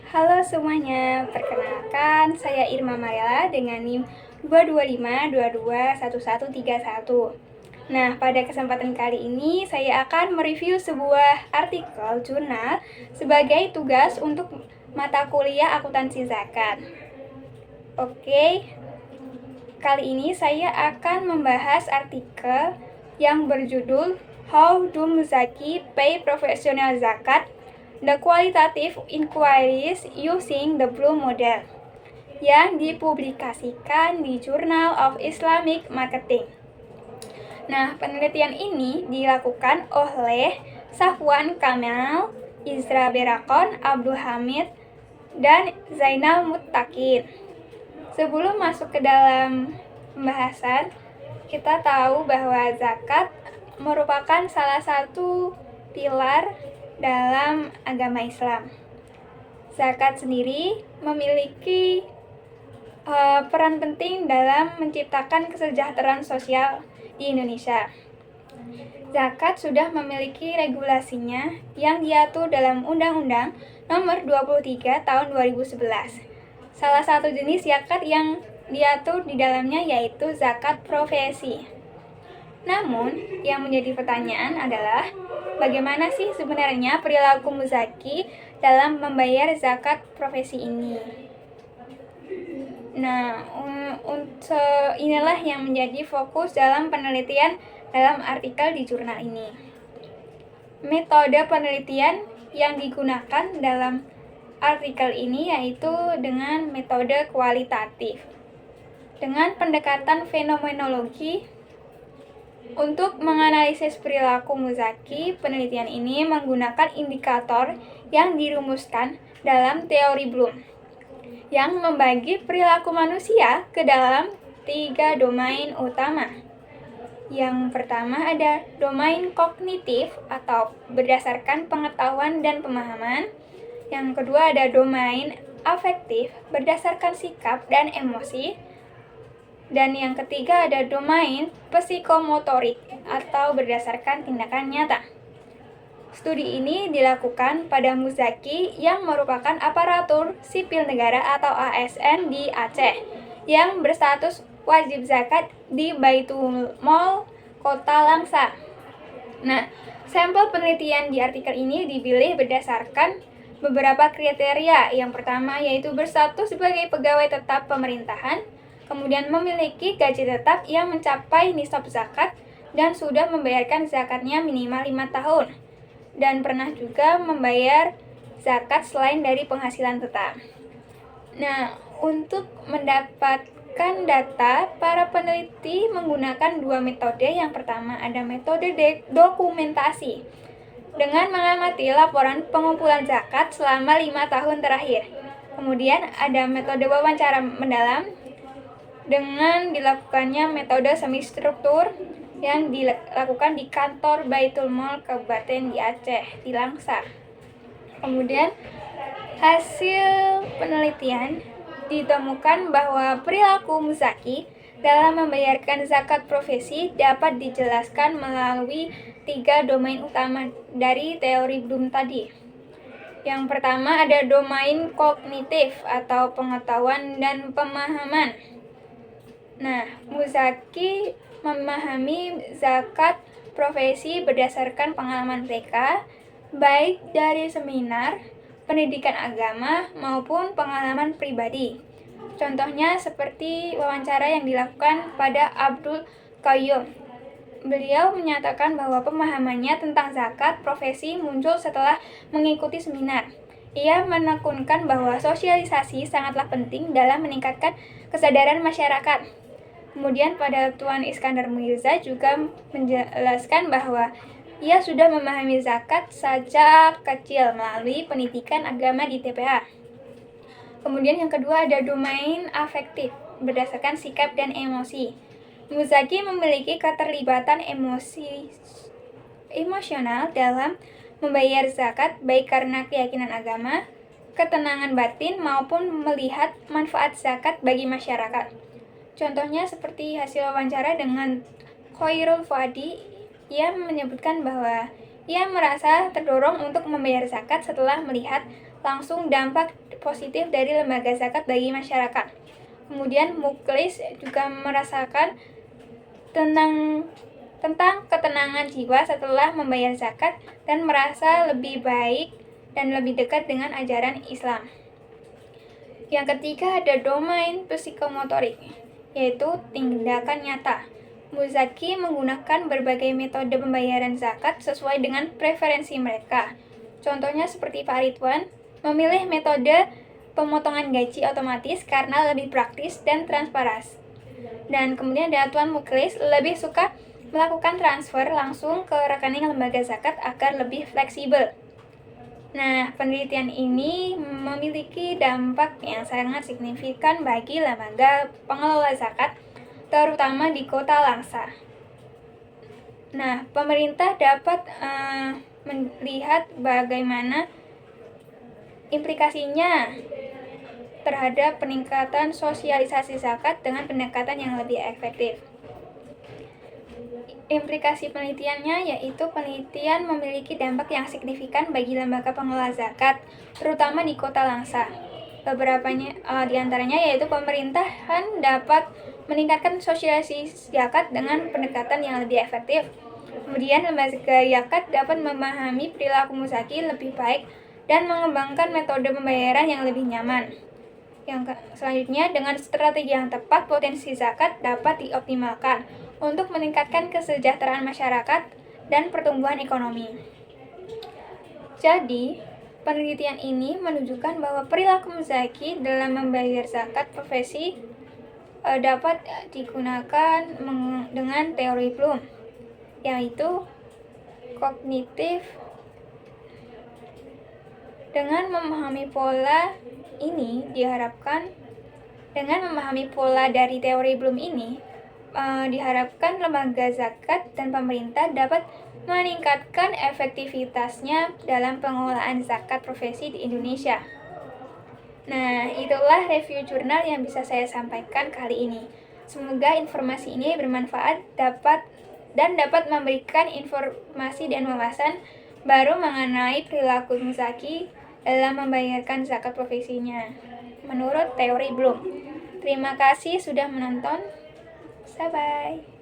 Halo semuanya, perkenalkan saya Irma Mariela dengan NIM 225221131. Nah, pada kesempatan kali ini saya akan mereview sebuah artikel jurnal sebagai tugas untuk mata kuliah akuntansi zakat. Oke, kali ini saya akan membahas artikel yang berjudul How do Muzaki Pay Professional Zakat? The Qualitative Inquiries Using the Blue Model yang dipublikasikan di Journal of Islamic Marketing. Nah, penelitian ini dilakukan oleh Safwan Kamal, Izra Berakon, Abdul Hamid, dan Zainal Muttaqin. Sebelum masuk ke dalam pembahasan, kita tahu bahwa zakat merupakan salah satu pilar dalam agama Islam. Zakat sendiri memiliki peran penting dalam menciptakan kesejahteraan sosial di Indonesia. Zakat sudah memiliki regulasinya yang diatur dalam Undang-Undang Nomor 23 Tahun 2011. Salah satu jenis zakat yang diatur di dalamnya yaitu zakat profesi. Namun, yang menjadi pertanyaan adalah bagaimana sih sebenarnya perilaku muzaki dalam membayar zakat profesi ini? Nah, inilah yang menjadi fokus dalam penelitian dalam artikel di jurnal ini. Metode penelitian yang digunakan dalam artikel ini yaitu dengan metode kualitatif. Dengan pendekatan fenomenologi, untuk menganalisis perilaku muzaki, penelitian ini menggunakan indikator yang dirumuskan dalam teori Bloom, yang membagi perilaku manusia ke dalam 3 domain utama. Yang pertama ada domain kognitif atau berdasarkan pengetahuan dan pemahaman. Yang kedua ada domain afektif berdasarkan sikap dan emosi. Dan yang ketiga ada domain psikomotorik atau berdasarkan tindakan nyata. Studi ini dilakukan pada muzaki yang merupakan aparatur sipil negara atau ASN di Aceh yang berstatus wajib zakat di Baitul Mal, Kota Langsa. Nah, sampel penelitian di artikel ini dipilih berdasarkan beberapa kriteria. Yang pertama yaitu berstatus sebagai pegawai tetap pemerintahan, kemudian memiliki gaji tetap yang mencapai nisab zakat dan sudah membayarkan zakatnya minimal 5 tahun dan pernah juga membayar zakat selain dari penghasilan tetap. Nah, untuk mendapatkan data, para peneliti menggunakan 2 metode. Yang pertama ada metode dokumentasi dengan mengamati laporan pengumpulan zakat selama 5 tahun terakhir. Kemudian ada metode wawancara mendalam dengan dilakukannya metode semi-struktur yang dilakukan di kantor Baitul Mal Kabupaten di Aceh, di Langsa. Kemudian hasil penelitian ditemukan bahwa perilaku muzaki dalam membayarkan zakat profesi dapat dijelaskan melalui 3 domain utama dari teori Bloom tadi. Yang pertama ada domain kognitif atau pengetahuan dan pemahaman. Nah, muzaki memahami zakat profesi berdasarkan pengalaman mereka, baik dari seminar, pendidikan agama, maupun pengalaman pribadi. Contohnya seperti wawancara yang dilakukan pada Abdul Qayyum. Beliau menyatakan bahwa pemahamannya tentang zakat profesi muncul setelah mengikuti seminar. Ia menekankan bahwa sosialisasi sangatlah penting dalam meningkatkan kesadaran masyarakat. Kemudian pada Tuan Iskandar Mirza juga menjelaskan bahwa ia sudah memahami zakat sejak kecil melalui pendidikan agama di TPA. Kemudian yang kedua ada domain afektif berdasarkan sikap dan emosi. Muzaki memiliki keterlibatan emosional dalam membayar zakat baik karena keyakinan agama, ketenangan batin maupun melihat manfaat zakat bagi masyarakat. Contohnya seperti hasil wawancara dengan Khairul Fuadi, ia menyebutkan bahwa ia merasa terdorong untuk membayar zakat setelah melihat langsung dampak positif dari lembaga zakat bagi masyarakat. Kemudian muklis juga merasakan tentang ketenangan jiwa setelah membayar zakat dan merasa lebih baik dan lebih dekat dengan ajaran Islam. Yang ketiga ada domain psikomotorik, yaitu tindakan nyata. Muzaki menggunakan berbagai metode pembayaran zakat sesuai dengan preferensi mereka. Contohnya seperti Pak Ridwan, memilih metode pemotongan gaji otomatis karena lebih praktis dan transparan. Dan kemudian ada Tuan Muklis lebih suka melakukan transfer langsung ke rekening lembaga zakat agar lebih fleksibel. Nah, penelitian ini memiliki dampak yang sangat signifikan bagi lembaga pengelola zakat, terutama di Kota Langsa. Nah, pemerintah dapat melihat bagaimana implikasinya terhadap peningkatan sosialisasi zakat dengan pendekatan yang lebih efektif. Implikasi penelitiannya yaitu penelitian memiliki dampak yang signifikan bagi lembaga pengelola zakat, terutama di Kota Langsa. Beberapa diantaranya yaitu pemerintahan dapat meningkatkan sosialisasi zakat dengan pendekatan yang lebih efektif. Kemudian lembaga zakat dapat memahami perilaku muzaki lebih baik dan mengembangkan metode pembayaran yang lebih nyaman. Yang selanjutnya, dengan strategi yang tepat, potensi zakat dapat dioptimalkan untuk meningkatkan kesejahteraan masyarakat dan pertumbuhan ekonomi. Jadi, penelitian ini menunjukkan bahwa perilaku muzaki dalam membayar zakat profesi dapat digunakan dengan teori Bloom, yaitu kognitif. Dengan memahami pola ini diharapkan dari teori Bloom ini diharapkan lembaga zakat dan pemerintah dapat meningkatkan efektivitasnya dalam pengelolaan zakat profesi di Indonesia. Nah, itulah review jurnal yang bisa saya sampaikan kali ini. Semoga informasi ini bermanfaat dapat memberikan informasi dan wawasan baru mengenai perilaku muzaki dalam membayarkan zakat profesinya menurut teori Bloom. Terima kasih sudah menonton. Bye-bye.